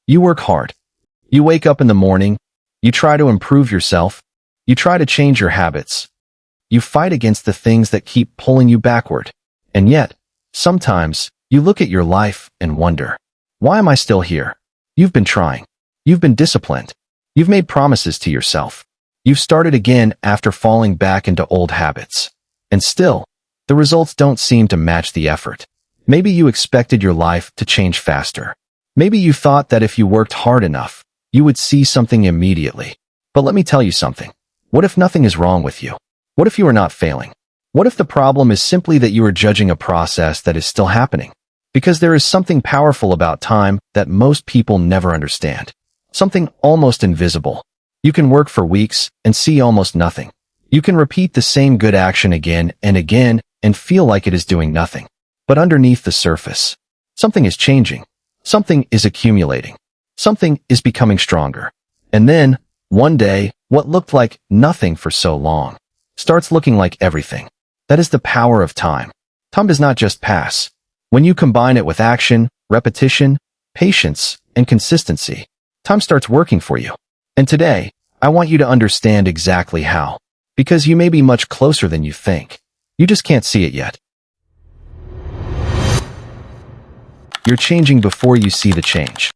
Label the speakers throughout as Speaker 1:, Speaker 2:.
Speaker 1: You work hard. You wake up in the morning. You try to improve yourself. You try to change your habits. You fight against the things that keep pulling you backward. And yet, sometimes, you look at your life and wonder, why am I still here? You've been trying. You've been disciplined. You've made promises to yourself. You've started again after falling back into old habits. And still, the results don't seem to match the effort. Maybe you expected your life to change faster. Maybe you thought that if you worked hard enough, you would see something immediately. But let me tell you something. What if nothing is wrong with you? What if you are not failing? What if the problem is simply that you are judging a process that is still happening? Because there is something powerful about time that most people never understand. Something almost invisible. You can work for weeks and see almost nothing. You can repeat the same good action again and again and feel like it is doing nothing. But underneath the surface, something is changing. Something is accumulating. Something is becoming stronger. And then, one day, what looked like nothing for so long starts looking like everything. That is the power of time. Time does not just pass. When you combine it with action, repetition, patience, and consistency, time starts working for you. And today, I want you to understand exactly how. Because you may be much closer than you think. You just can't see it yet. You're changing before you see the change.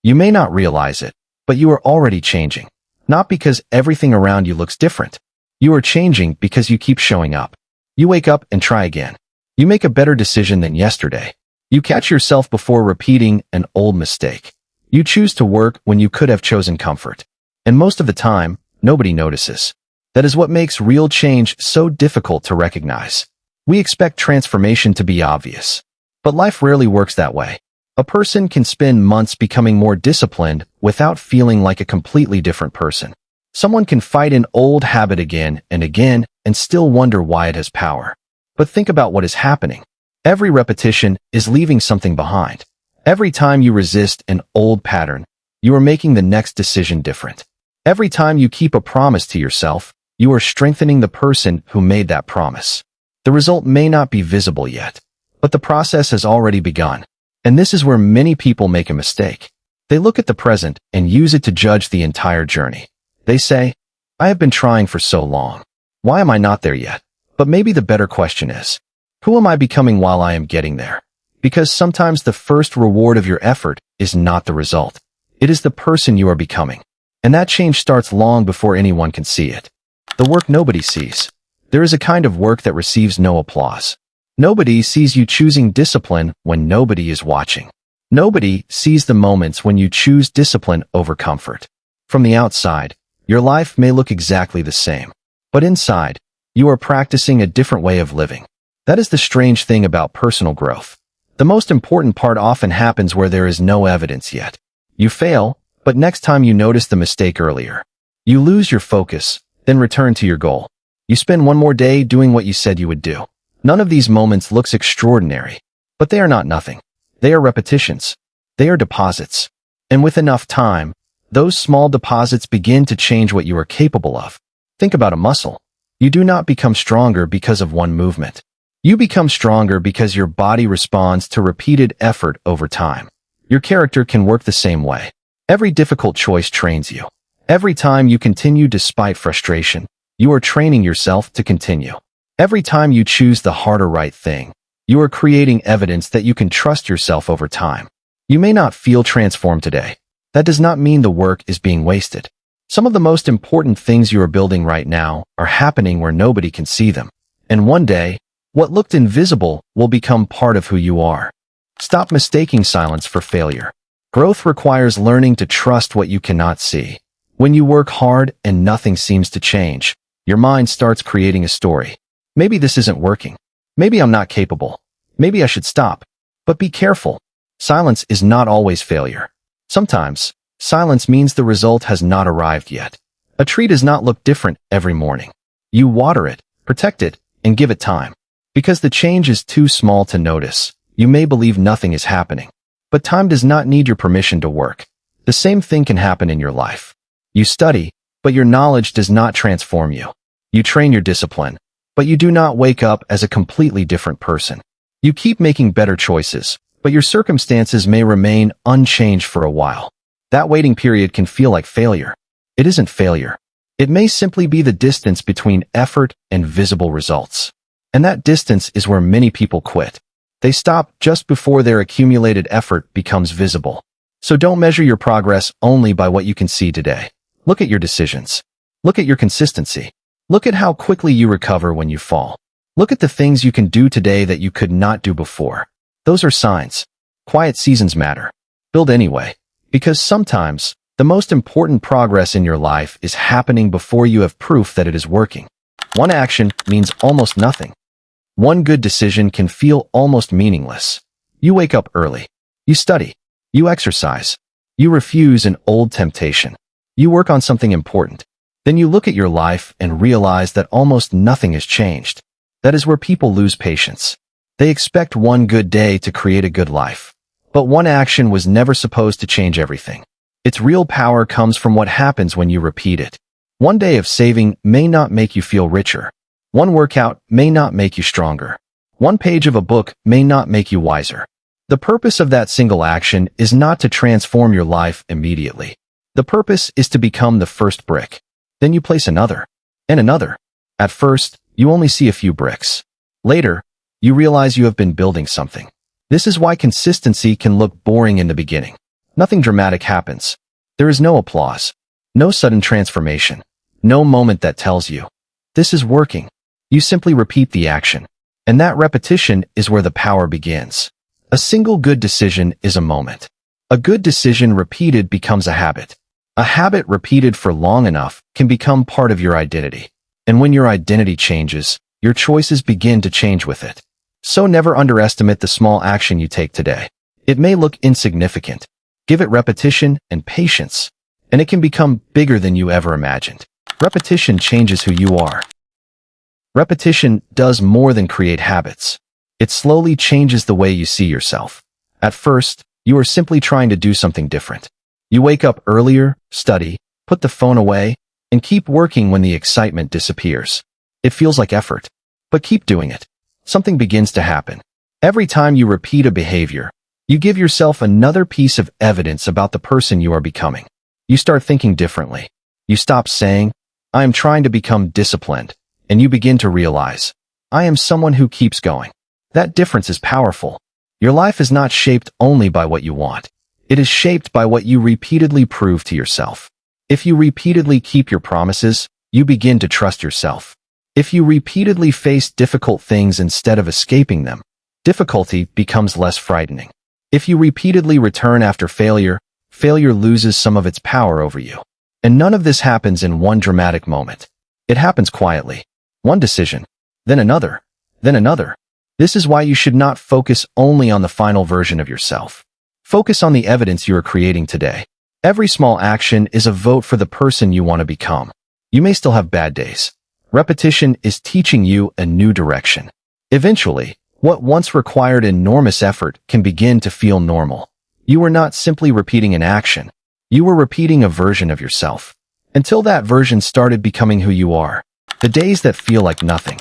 Speaker 1: You may not realize it, but you are already changing. Not because everything around you looks different. You are changing because you keep showing up. You wake up and try again. You make a better decision than yesterday. You catch yourself before repeating an old mistake. You choose to work when you could have chosen comfort. And most of the time, nobody notices. That is what makes real change so difficult to recognize. We expect transformation to be obvious. But life rarely works that way. A person can spend months becoming more disciplined without feeling like a completely different person. Someone can fight an old habit again and still wonder why it has power. But think about what is happening. Every repetition is leaving something behind. Every time you resist an old pattern, you are making the next decision different. Every time you keep a promise to yourself, you are strengthening the person who made that promise. The result may not be visible yet, but the process has already begun. And this is where many people make a mistake. They look at the present and use it to judge the entire journey. They say, I have been trying for so long. Why am I not there yet? But maybe the better question is, who am I becoming while I am getting there? Because sometimes the first reward of your effort is not the result. It is the person you are becoming. And that change starts long before anyone can see it. The work nobody sees. There is a kind of work that receives no applause. Nobody sees you choosing discipline when nobody is watching. Nobody sees the moments when you choose discipline over comfort. From the outside, your life may look exactly the same. But inside, you are practicing a different way of living. That is the strange thing about personal growth. The most important part often happens where there is no evidence yet. You fail, but next time you notice the mistake earlier. You lose your focus, then return to your goal. You spend one more day doing what you said you would do. None of these moments looks extraordinary, but they are not nothing. They are repetitions. They are deposits. And with enough time, those small deposits begin to change what you are capable of. Think about a muscle. You do not become stronger because of one movement. You become stronger because your body responds to repeated effort over time. Your character can work the same way. Every difficult choice trains you. Every time you continue despite frustration, you are training yourself to continue. Every time you choose the harder right thing, you are creating evidence that you can trust yourself over time. You may not feel transformed today. That does not mean the work is being wasted. Some of the most important things you are building right now are happening where nobody can see them. And one day, what looked invisible will become part of who you are. Stop mistaking silence for failure. Growth requires learning to trust what you cannot see. When you work hard and nothing seems to change, your mind starts creating a story. Maybe this isn't working. Maybe I'm not capable. Maybe I should stop. But be careful. Silence is not always failure. Sometimes, silence means the result has not arrived yet. A tree does not look different every morning. You water it, protect it, and give it time. Because the change is too small to notice, you may believe nothing is happening. But time does not need your permission to work. The same thing can happen in your life. You study, but your knowledge does not transform you. You train your discipline, but you do not wake up as a completely different person. You keep making better choices, but your circumstances may remain unchanged for a while. That waiting period can feel like failure. It isn't failure. It may simply be the distance between effort and visible results. And that distance is where many people quit. They stop just before their accumulated effort becomes visible. So don't measure your progress only by what you can see today. Look at your decisions. Look at your consistency. Look at how quickly you recover when you fall. Look at the things you can do today that you could not do before. Those are signs. Quiet seasons matter. Build anyway. Because sometimes, the most important progress in your life is happening before you have proof that it is working. One action means almost nothing. One good decision can feel almost meaningless. You wake up early. You study. You exercise. You refuse an old temptation. You work on something important. Then you look at your life and realize that almost nothing has changed. That is where people lose patience. They expect one good day to create a good life. But one action was never supposed to change everything. Its real power comes from what happens when you repeat it. One day of saving may not make you feel richer. One workout may not make you stronger. One page of a book may not make you wiser. The purpose of that single action is not to transform your life immediately. The purpose is to become the first brick. Then you place another, and another. At first, you only see a few bricks. Later, you realize you have been building something. This is why consistency can look boring in the beginning. Nothing dramatic happens. There is no applause. No sudden transformation. No moment that tells you, this is working. You simply repeat the action. And that repetition is where the power begins. A single good decision is a moment. A good decision repeated becomes a habit. A habit repeated for long enough can become part of your identity. And when your identity changes, your choices begin to change with it. So never underestimate the small action you take today. It may look insignificant. Give it repetition and patience, and it can become bigger than you ever imagined. Repetition changes who you are. Repetition does more than create habits. It slowly changes the way you see yourself. At first, you are simply trying to do something different. You wake up earlier, study, put the phone away, and keep working when the excitement disappears. It feels like effort, but keep doing it. Something begins to happen. Every time you repeat a behavior, you give yourself another piece of evidence about the person you are becoming. You start thinking differently. You stop saying, I am trying to become disciplined, and you begin to realize, I am someone who keeps going. That difference is powerful. Your life is not shaped only by what you want. It is shaped by what you repeatedly prove to yourself. If you repeatedly keep your promises, you begin to trust yourself. If you repeatedly face difficult things instead of escaping them, difficulty becomes less frightening. If you repeatedly return after failure, failure loses some of its power over you. And none of this happens in one dramatic moment. It happens quietly. One decision, then another, then another. This is why you should not focus only on the final version of yourself. Focus on the evidence you are creating today. Every small action is a vote for the person you want to become. You may still have bad days. Repetition is teaching you a new direction. Eventually, what once required enormous effort can begin to feel normal. You are not simply repeating an action. You are repeating a version of yourself. Until that version started becoming who you are. The days that feel like nothing.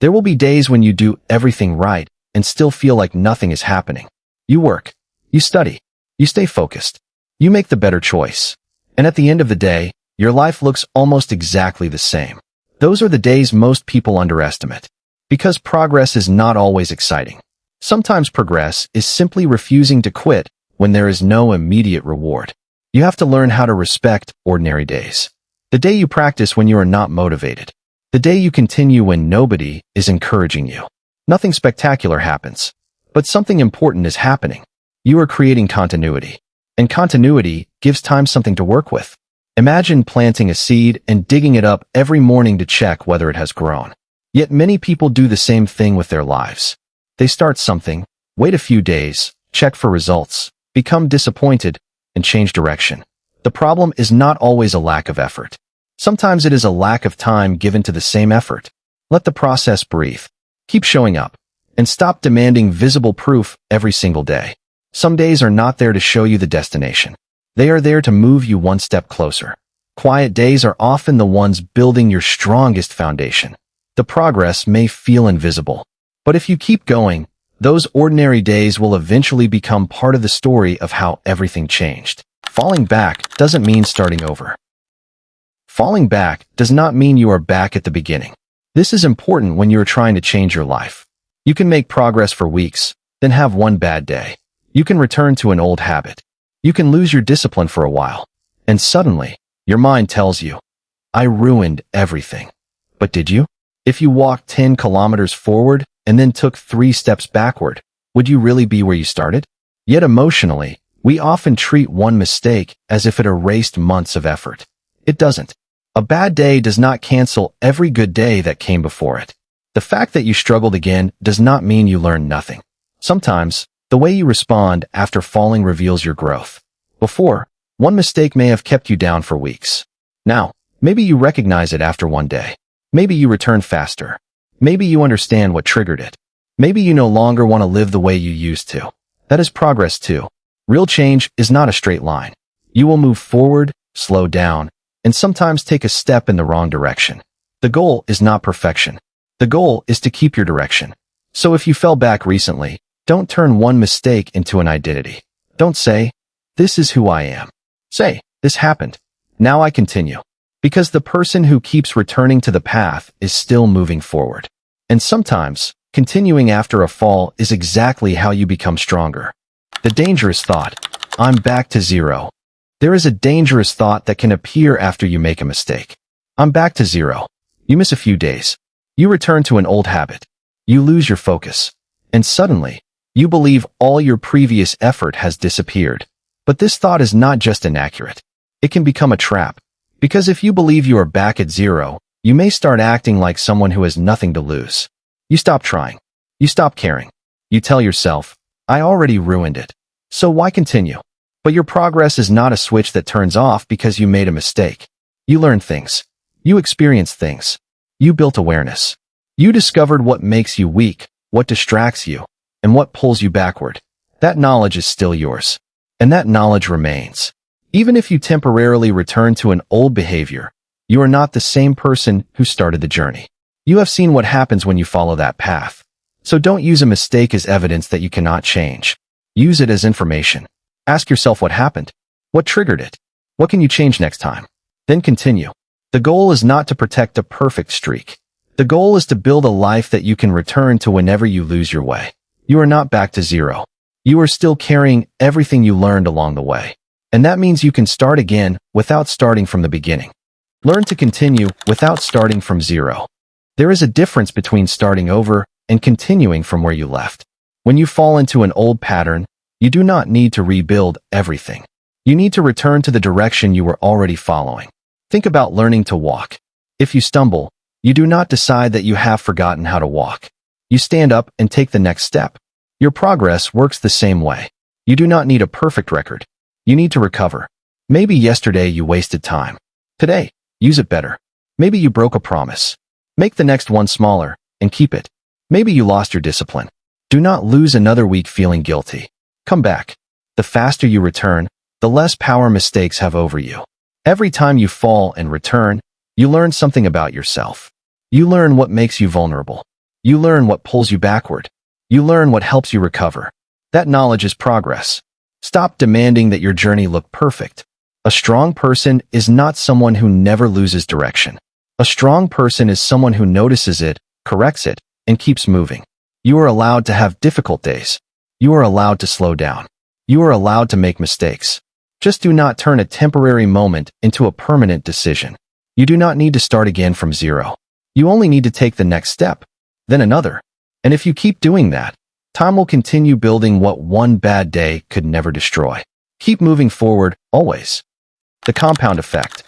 Speaker 1: There will be days when you do everything right and still feel like nothing is happening. You work. You study. You stay focused. You make the better choice. And at the end of the day, your life looks almost exactly the same. Those are the days most people underestimate. Because progress is not always exciting. Sometimes progress is simply refusing to quit when there is no immediate reward. You have to learn how to respect ordinary days. The day you practice when you are not motivated. The day you continue when nobody is encouraging you. Nothing spectacular happens, but something important is happening. You are creating continuity. And continuity gives time something to work with. Imagine planting a seed and digging it up every morning to check whether it has grown. Yet many people do the same thing with their lives. They start something, wait a few days, check for results, become disappointed, and change direction. The problem is not always a lack of effort. Sometimes it is a lack of time given to the same effort. Let the process breathe. Keep showing up. And stop demanding visible proof every single day. Some days are not there to show you the destination. They are there to move you one step closer. Quiet days are often the ones building your strongest foundation. The progress may feel invisible. But if you keep going, Those ordinary days will eventually become part of the story of how everything changed. Falling back doesn't mean starting over. Falling back does not mean you are back at the beginning. This is important when you are trying to change your life. You can make progress for weeks, then have one bad day. You can return to an old habit. You can lose your discipline for a while. And suddenly, your mind tells you, I ruined everything. But did you? If you walked 10 kilometers forward and then took 3 steps backward, would you really be where you started? Yet emotionally, we often treat one mistake as if it erased months of effort. It doesn't. A bad day does not cancel every good day that came before it. The fact that you struggled again does not mean you learned nothing. Sometimes, the way you respond after falling reveals your growth. Before, one mistake may have kept you down for weeks. Now, maybe you recognize it after one day. Maybe you return faster. Maybe you understand what triggered it. Maybe you no longer want to live the way you used to. That is progress too. Real change is not a straight line. You will move forward, slow down, and sometimes take a step in the wrong direction. The goal is not perfection. The goal is to keep your direction. So if you fell back recently, don't turn one mistake into an identity. Don't say, this is who I am. Say, this happened. Now I continue. Because the person who keeps returning to the path is still moving forward. And sometimes, continuing after a fall is exactly how you become stronger. The dangerous thought, I'm back to zero. There is a dangerous thought that can appear after you make a mistake. I'm back to zero. You miss a few days. You return to an old habit. You lose your focus. And suddenly, you believe all your previous effort has disappeared. But this thought is not just inaccurate. It can become a trap. Because if you believe you are back at zero, you may start acting like someone who has nothing to lose. You stop trying. You stop caring. You tell yourself, I already ruined it. So why continue? But your progress is not a switch that turns off because you made a mistake. You learn things. You experience things. You built awareness. You discovered what makes you weak, what distracts you, and what pulls you backward. That knowledge is still yours. And that knowledge remains. Even if you temporarily return to an old behavior, you are not the same person who started the journey. You have seen what happens when you follow that path. So don't use a mistake as evidence that you cannot change. Use it as information. Ask yourself what happened. What triggered it? What can you change next time? Then continue. The goal is not to protect a perfect streak. The goal is to build a life that you can return to whenever you lose your way. You are not back to zero. You are still carrying everything you learned along the way. And that means you can start again without starting from the beginning. Learn to continue without starting from zero. There is a difference between starting over and continuing from where you left. When you fall into an old pattern, you do not need to rebuild everything. You need to return to the direction you were already following. Think about learning to walk. If you stumble, you do not decide that you have forgotten how to walk. You stand up and take the next step. Your progress works the same way. You do not need a perfect record. You need to recover. Maybe yesterday you wasted time. Today, use it better. Maybe you broke a promise. Make the next one smaller and keep it. Maybe you lost your discipline. Do not lose another week feeling guilty. Come back. The faster you return, the less power mistakes have over you. Every time you fall and return, you learn something about yourself. You learn what makes you vulnerable. You learn what pulls you backward. You learn what helps you recover. That knowledge is progress. Stop demanding that your journey look perfect. A strong person is not someone who never loses direction. A strong person is someone who notices it, corrects it, and keeps moving. You are allowed to have difficult days. You are allowed to slow down. You are allowed to make mistakes. Just do not turn a temporary moment into a permanent decision. You do not need to start again from zero. You only need to take the next step, then another. And if you keep doing that, time will continue building what one bad day could never destroy. Keep moving forward, always. The compound effect.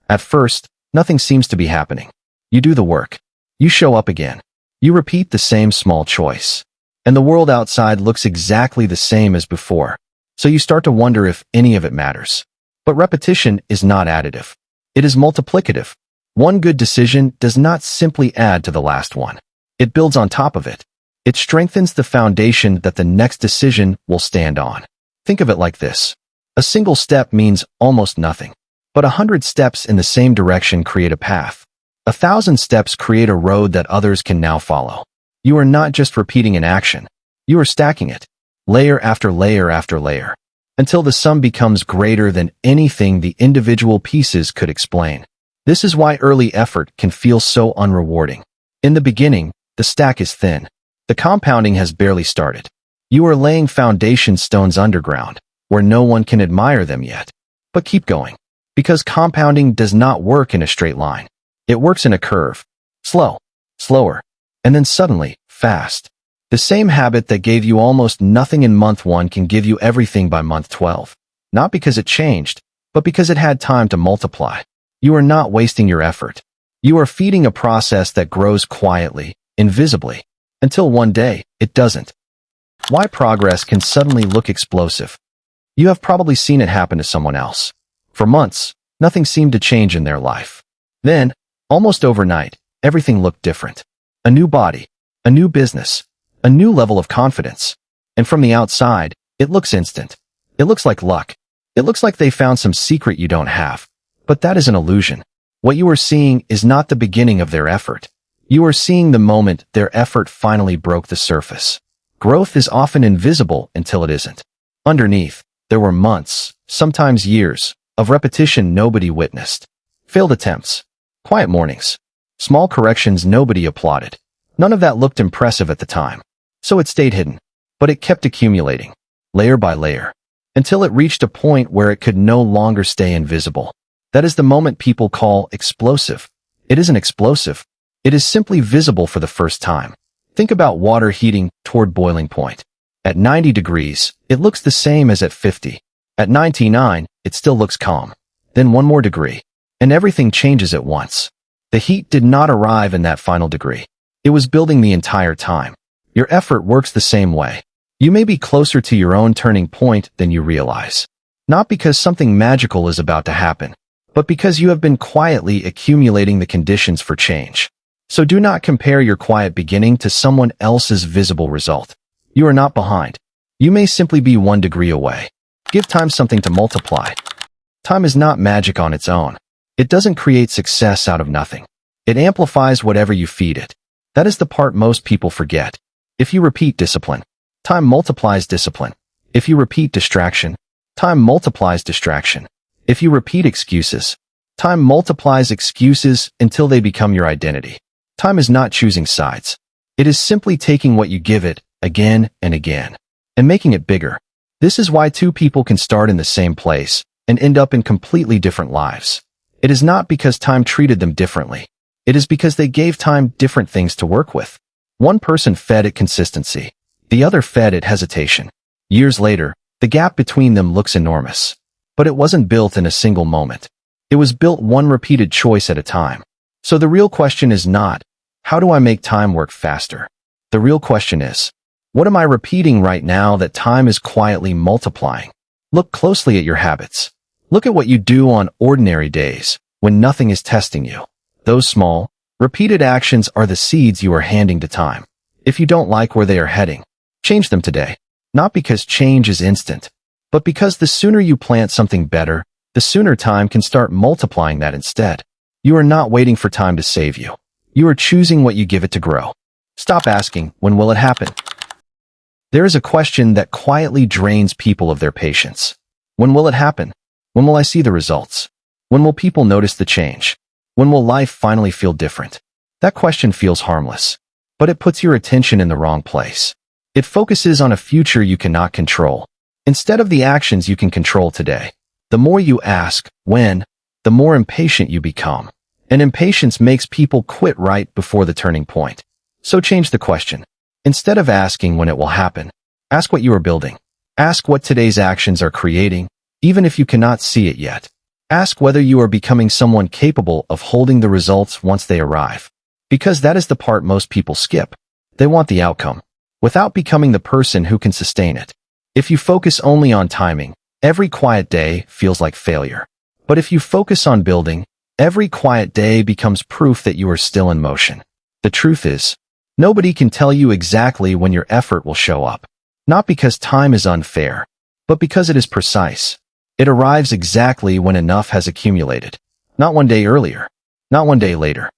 Speaker 1: At first, nothing seems to be happening. You do the work. You show up again. You repeat the same small choice. And the world outside looks exactly the same as before. So you start to wonder if any of it matters. But repetition is not additive. It is multiplicative. One good decision does not simply add to the last one. It builds on top of it. It strengthens the foundation that the next decision will stand on. Think of it like this. A single step means almost nothing. But 100 steps in the same direction create a path. 1,000 steps create a road that others can now follow. You are not just repeating an action. You are stacking it, layer after layer after layer, until the sum becomes greater than anything the individual pieces could explain. This is why early effort can feel so unrewarding. In the beginning, the stack is thin. The compounding has barely started. You are laying foundation stones underground, where no one can admire them yet. But keep going, because compounding does not work in a straight line. It works in a curve. Slow, slower, and then suddenly, fast. The same habit that gave you almost nothing in month 1 can give you everything by month 12. Not because it changed, but because it had time to multiply. You are not wasting your effort. You are feeding a process that grows quietly, invisibly, until one day, it doesn't. Why progress can suddenly look explosive. You have probably seen it happen to someone else. For months, nothing seemed to change in their life. Then, almost overnight, everything looked different. A new body, a new business, a new level of confidence. And from the outside, it looks instant. It looks like luck. It looks like they found some secret you don't have. But that is an illusion. What you are seeing is not the beginning of their effort. You are seeing the moment their effort finally broke the surface. Growth is often invisible until it isn't. Underneath, there were months, sometimes years, of repetition nobody witnessed. Failed attempts, quiet mornings, small corrections nobody applauded. None of that looked impressive at the time. So it stayed hidden. But it kept accumulating, layer by layer, until it reached a point where it could no longer stay invisible. That is the moment people call explosive. It isn't explosive. It is simply visible for the first time. Think about water heating toward boiling point. At 90 degrees, it looks the same as at 50. At 99, it still looks calm. Then one more degree, and everything changes at once. The heat did not arrive in that final degree. It was building the entire time. Your effort works the same way. You may be closer to your own turning point than you realize. Not because something magical is about to happen, but because you have been quietly accumulating the conditions for change. So do not compare your quiet beginning to someone else's visible result. You are not behind. You may simply be 1 degree away. Give time something to multiply. Time is not magic on its own. It doesn't create success out of nothing. It amplifies whatever you feed it. That is the part most people forget. If you repeat discipline, time multiplies discipline. If you repeat distraction, time multiplies distraction. If you repeat excuses, time multiplies excuses until they become your identity. Time is not choosing sides. It is simply taking what you give it again and again and making it bigger. This is why 2 people can start in the same place and end up in completely different lives. It is not because time treated them differently. It is because they gave time different things to work with. One person fed it consistency. The other fed it hesitation. Years later, the gap between them looks enormous. But it wasn't built in a single moment. It was built one repeated choice at a time. So the real question is not, how do I make time work faster? The real question is, what am I repeating right now that time is quietly multiplying? Look closely at your habits. Look at what you do on ordinary days, when nothing is testing you. Those small, repeated actions are the seeds you are handing to time. If you don't like where they are heading, change them today. Not because change is instant, but because the sooner you plant something better, the sooner time can start multiplying that instead. You are not waiting for time to save you. You are choosing what you give it to grow. Stop asking, when will it happen? There is a question that quietly drains people of their patience. When will it happen? When will I see the results? When will people notice the change? When will life finally feel different? That question feels harmless, but it puts your attention in the wrong place. It focuses on a future you cannot control, instead of the actions you can control today. The more you ask, when, the more impatient you become. And impatience makes people quit right before the turning point. So change the question. Instead of asking when it will happen, ask what you are building. Ask what today's actions are creating, even if you cannot see it yet. Ask whether you are becoming someone capable of holding the results once they arrive. Because that is the part most people skip. They want the outcome, without becoming the person who can sustain it. If you focus only on timing, every quiet day feels like failure. But if you focus on building, every quiet day becomes proof that you are still in motion. The truth is, nobody can tell you exactly when your effort will show up. Not because time is unfair, but because it is precise. It arrives exactly when enough has accumulated. Not one day earlier, not one day later.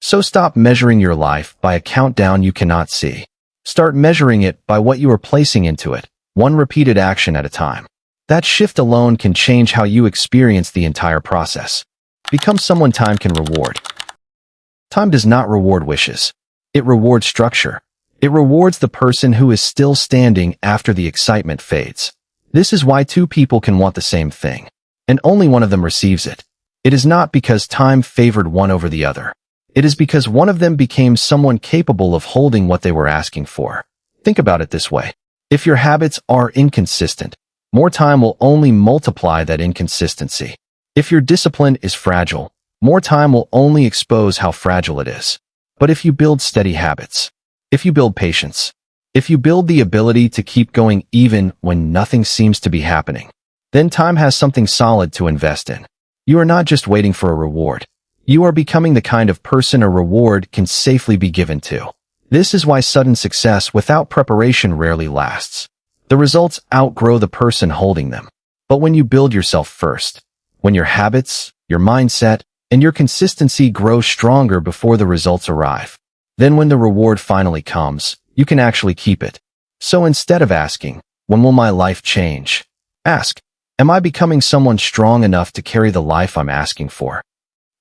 Speaker 1: So stop measuring your life by a countdown you cannot see. Start measuring it by what you are placing into it, one repeated action at a time. That shift alone can change how you experience the entire process. Become someone time can reward. Time does not reward wishes. It rewards structure. It rewards the person who is still standing after the excitement fades. This is why two people can want the same thing, and only one of them receives it. It is not because time favored one over the other. It is because one of them became someone capable of holding what they were asking for. Think about it this way. If your habits are inconsistent, more time will only multiply that inconsistency. If your discipline is fragile, more time will only expose how fragile it is. But if you build steady habits, if you build patience, if you build the ability to keep going even when nothing seems to be happening, then time has something solid to invest in. You are not just waiting for a reward. You are becoming the kind of person a reward can safely be given to. This is why sudden success without preparation rarely lasts. The results outgrow the person holding them. But when you build yourself first, when your habits, your mindset, and your consistency grow stronger before the results arrive, then when the reward finally comes, you can actually keep it. So instead of asking, when will my life change? Ask, am I becoming someone strong enough to carry the life I'm asking for?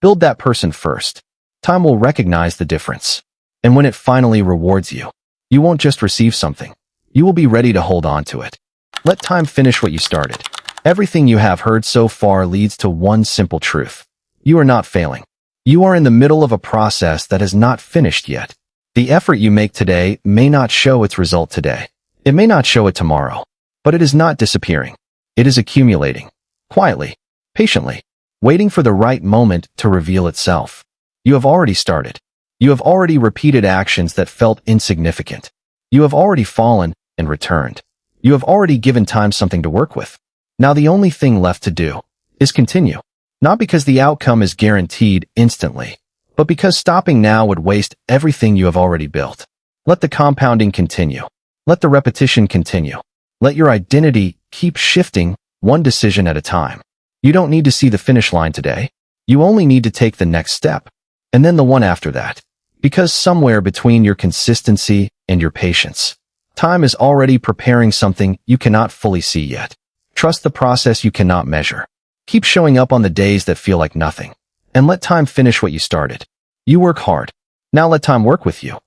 Speaker 1: Build that person first. Time will recognize the difference. And when it finally rewards you, you won't just receive something. You will be ready to hold on to it. Let time finish what you started. Everything you have heard so far leads to one simple truth. You are not failing. You are in the middle of a process that has not finished yet. The effort you make today may not show its result today. It may not show it tomorrow. But it is not disappearing. It is accumulating. Quietly. Patiently. Waiting for the right moment to reveal itself. You have already started. You have already repeated actions that felt insignificant. You have already fallen and returned. You have already given time something to work with. Now the only thing left to do is continue. Not because the outcome is guaranteed instantly, but because stopping now would waste everything you have already built. Let the compounding continue. Let the repetition continue. Let your identity keep shifting one decision at a time. You don't need to see the finish line today. You only need to take the next step, and then the one after that. Because somewhere between your consistency and your patience, time is already preparing something you cannot fully see yet. Trust the process you cannot measure. Keep showing up on the days that feel like nothing, and let time finish what you started. You work hard. Now let time work with you.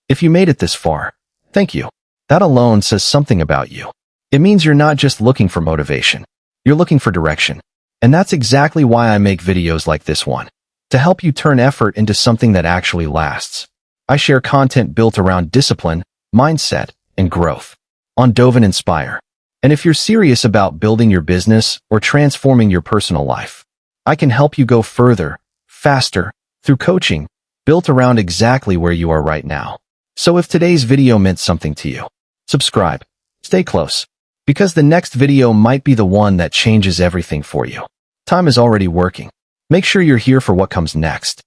Speaker 1: If you made it this far, thank you. That alone says something about you. It means you're not just looking for motivation. You're looking for direction. And that's exactly why I make videos like this one, to help you turn effort into something that actually lasts. I share content built around discipline, mindset, and growth on Doven Inspire. And if you're serious about building your business or transforming your personal life, I can help you go further, faster, through coaching built around exactly where you are right now. So if today's video meant something to you, subscribe, stay close, because the next video might be the one that changes everything for you. Time is already working. Make sure you're here for what comes next.